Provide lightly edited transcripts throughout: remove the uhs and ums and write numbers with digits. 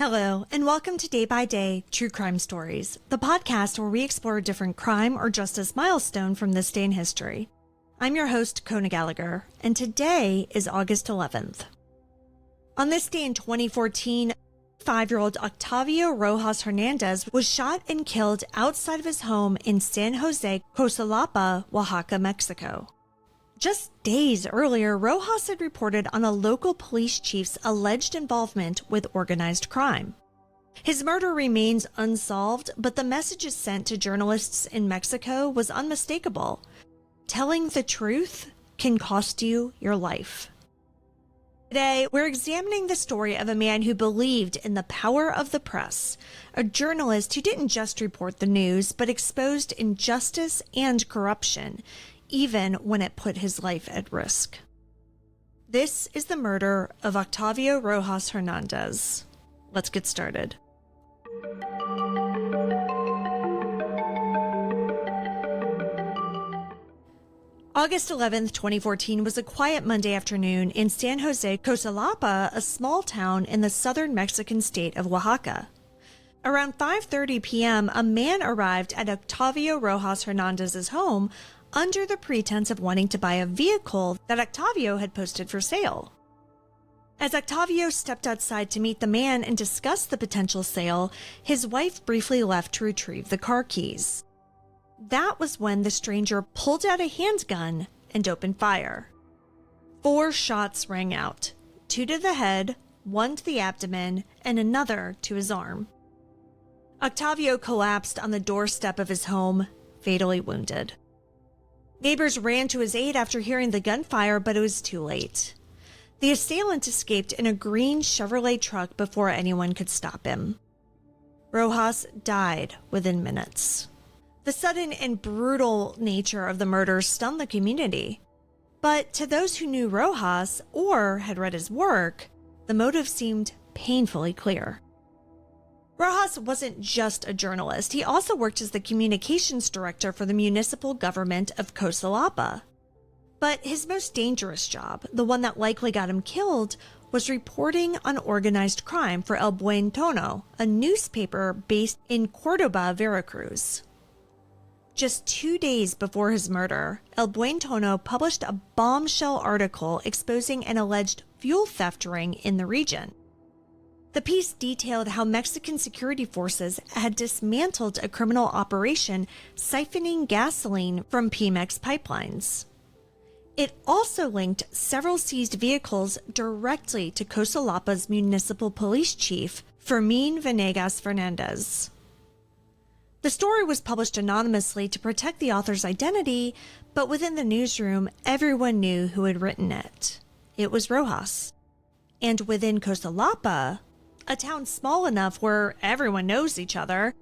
Hello, and welcome to Day by Day True Crime Stories, the podcast where we explore a different crime or justice milestone from this day in history. I'm your host, Kona Gallagher, and today is August 11th. On this day in 2014, 5-year-old Octavio Rojas Hernandez was shot and killed outside of his home in San Jose, Cosalapa, Oaxaca, Mexico. Just days earlier, Rojas had reported on a local police chief's alleged involvement with organized crime. His murder remains unsolved, but the messages sent to journalists in Mexico was unmistakable. Telling the truth can cost you your life. Today, we're examining the story of a man who believed in the power of the press, a journalist who didn't just report the news, but exposed injustice and corruption, even when it put his life at risk. This is the murder of Octavio Rojas Hernandez. Let's get started. August 11th, 2014 was a quiet Monday afternoon in San Jose, Cosalapa, a small town in the southern Mexican state of Oaxaca. Around 5:30 p.m., a man arrived at Octavio Rojas Hernandez's home under the pretense of wanting to buy a vehicle that Octavio had posted for sale. As Octavio stepped outside to meet the man and discuss the potential sale, his wife briefly left to retrieve the car keys. That was when the stranger pulled out a handgun and opened fire. 4 shots rang out, 2 to the head, 1 to the abdomen, and another to his arm. Octavio collapsed on the doorstep of his home, fatally wounded. Neighbors ran to his aid after hearing the gunfire, but it was too late. The assailant escaped in a green Chevrolet truck before anyone could stop him. Rojas died within minutes. The sudden and brutal nature of the murder stunned the community. But to those who knew Rojas or had read his work, the motive seemed painfully clear. Rojas wasn't just a journalist. He also worked as the communications director for the municipal government of Cosalapa. But his most dangerous job, the one that likely got him killed, was reporting on organized crime for El Buen Tono, a newspaper based in Cordoba, Veracruz. Just 2 days before his murder, El Buen Tono published a bombshell article exposing an alleged fuel theft ring in the region. The piece detailed how Mexican security forces had dismantled a criminal operation siphoning gasoline from Pemex pipelines. It also linked several seized vehicles directly to Cosalapa's municipal police chief, Fermín Venegas Fernández. The story was published anonymously to protect the author's identity, but within the newsroom, everyone knew who had written it. It was Rojas. And within Cosalapa, a town small enough where everyone knows each other,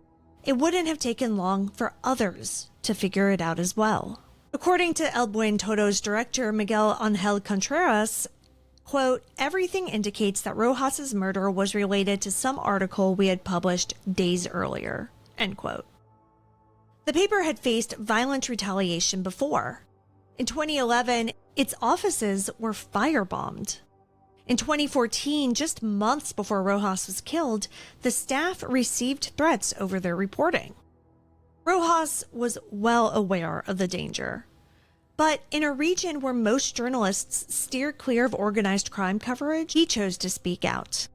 it wouldn't have taken long for others to figure it out as well. According to El Buen Tono's director, Miguel Angel Contreras, quote, "Everything indicates that Rojas's murder was related to some article we had published days earlier," end quote. The paper had faced violent retaliation before. In 2011, its offices were firebombed. In 2014, just months before Rojas was killed, the staff received threats over their reporting. Rojas was well aware of the danger. But in a region where most journalists steer clear of organized crime coverage, he chose to speak out.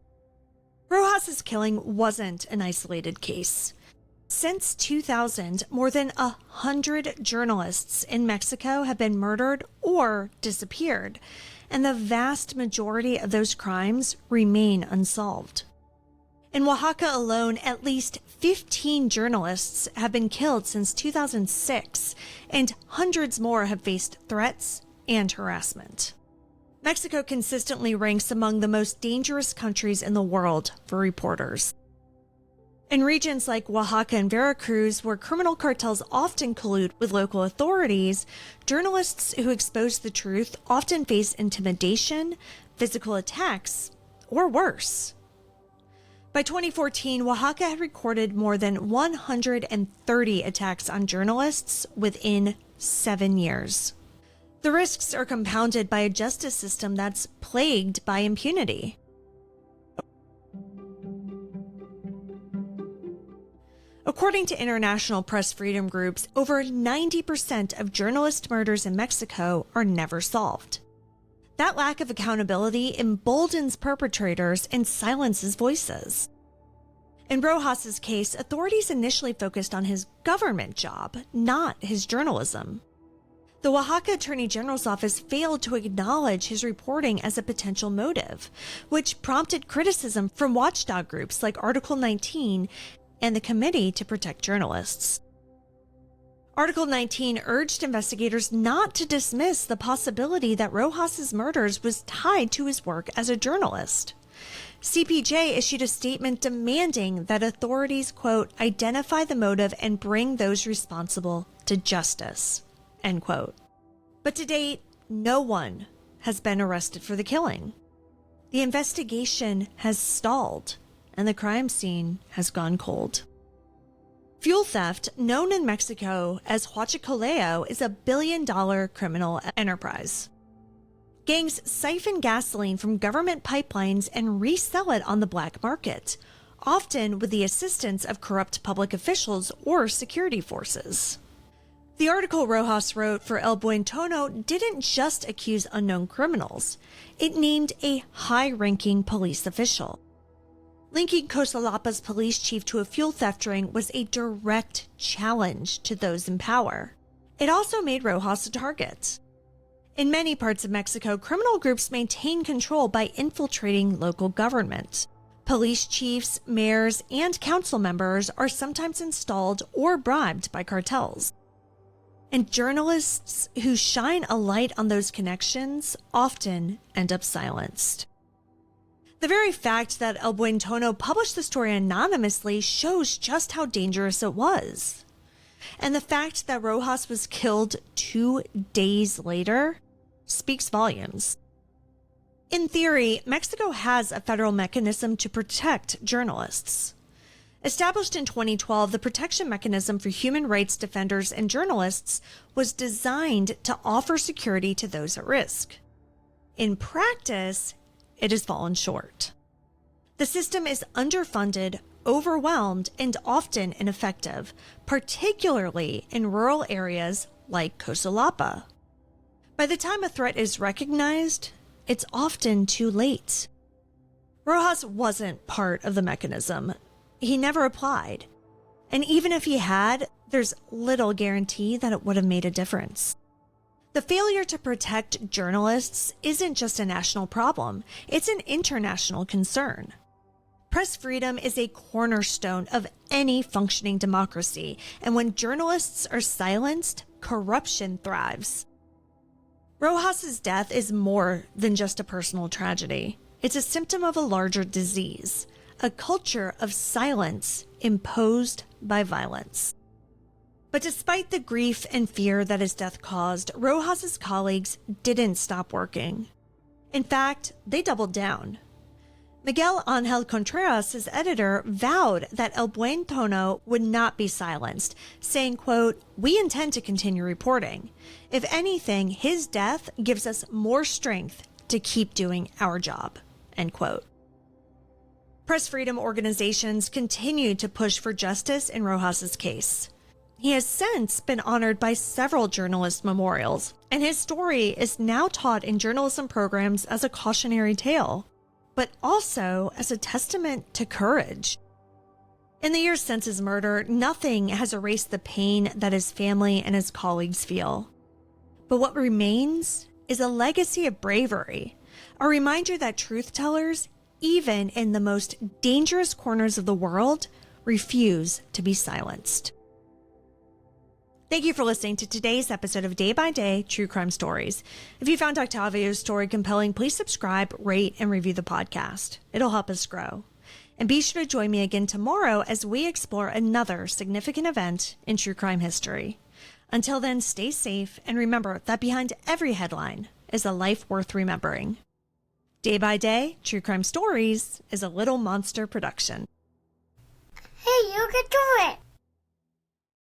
Rojas's killing wasn't an isolated case. Since 2000, more than 100 journalists in Mexico have been murdered or disappeared, and the vast majority of those crimes remain unsolved. In Oaxaca alone, at least 15 journalists have been killed since 2006, and hundreds more have faced threats and harassment. Mexico consistently ranks among the most dangerous countries in the world for reporters. In regions like Oaxaca and Veracruz, where criminal cartels often collude with local authorities, journalists who expose the truth often face intimidation, physical attacks, or worse. By 2014, Oaxaca had recorded more than 130 attacks on journalists within 7 years. The risks are compounded by a justice system that's plagued by impunity. According to international press freedom groups, over 90% of journalist murders in Mexico are never solved. That lack of accountability emboldens perpetrators and silences voices. In Rojas's case, authorities initially focused on his government job, not his journalism. The Oaxaca Attorney General's office failed to acknowledge his reporting as a potential motive, which prompted criticism from watchdog groups like Article 19 and the Committee to Protect Journalists. Article 19 urged investigators not to dismiss the possibility that Rojas's murders was tied to his work as a journalist. CPJ issued a statement demanding that authorities, quote, identify the motive and bring those responsible to justice, end quote. But to date, no one has been arrested for the killing. The investigation has stalled, and the crime scene has gone cold. Fuel theft, known in Mexico as huachicoleo, is a billion-dollar criminal enterprise. Gangs siphon gasoline from government pipelines and resell it on the black market, often with the assistance of corrupt public officials or security forces. The article Rojas wrote for El Buen Tono didn't just accuse unknown criminals. It named a high-ranking police official. Linking Cosalapa's police chief to a fuel theft ring was a direct challenge to those in power. It also made Rojas a target. In many parts of Mexico, criminal groups maintain control by infiltrating local government. Police chiefs, mayors, and council members are sometimes installed or bribed by cartels. And journalists who shine a light on those connections often end up silenced. The very fact that El Buen Tono published the story anonymously shows just how dangerous it was. And the fact that Rojas was killed 2 days later speaks volumes. In theory, Mexico has a federal mechanism to protect journalists. Established in 2012, the protection mechanism for human rights defenders and journalists was designed to offer security to those at risk. In practice, it has fallen short. The system is underfunded, overwhelmed, and often ineffective, particularly in rural areas like Cosalapa. By the time a threat is recognized, it's often too late. Rojas wasn't part of the mechanism. He never applied. And even if he had, there's little guarantee that it would have made a difference. The failure to protect journalists isn't just a national problem, it's an international concern. Press freedom is a cornerstone of any functioning democracy, and when journalists are silenced, corruption thrives. Rojas's death is more than just a personal tragedy. It's a symptom of a larger disease, a culture of silence imposed by violence. But despite the grief and fear that his death caused, Rojas's colleagues didn't stop working. In fact, they doubled down. Miguel Angel Contreras, his editor, vowed that El Buen Tono would not be silenced, saying, quote, "We intend to continue reporting. If anything, his death gives us more strength to keep doing our job," end quote. Press freedom organizations continue to push for justice in Rojas's case. He has since been honored by several journalist memorials, and his story is now taught in journalism programs as a cautionary tale, but also as a testament to courage. In the years since his murder, nothing has erased the pain that his family and his colleagues feel. But what remains is a legacy of bravery, a reminder that truth tellers, even in the most dangerous corners of the world, refuse to be silenced. Thank you for listening to today's episode of Day by Day True Crime Stories. If you found Octavio's story compelling, please subscribe, rate, and review the podcast. It'll help us grow. And be sure to join me again tomorrow as we explore another significant event in true crime history. Until then, stay safe and remember that behind every headline is a life worth remembering. Day by Day True Crime Stories is a Little Monster production. Hey, you can do it!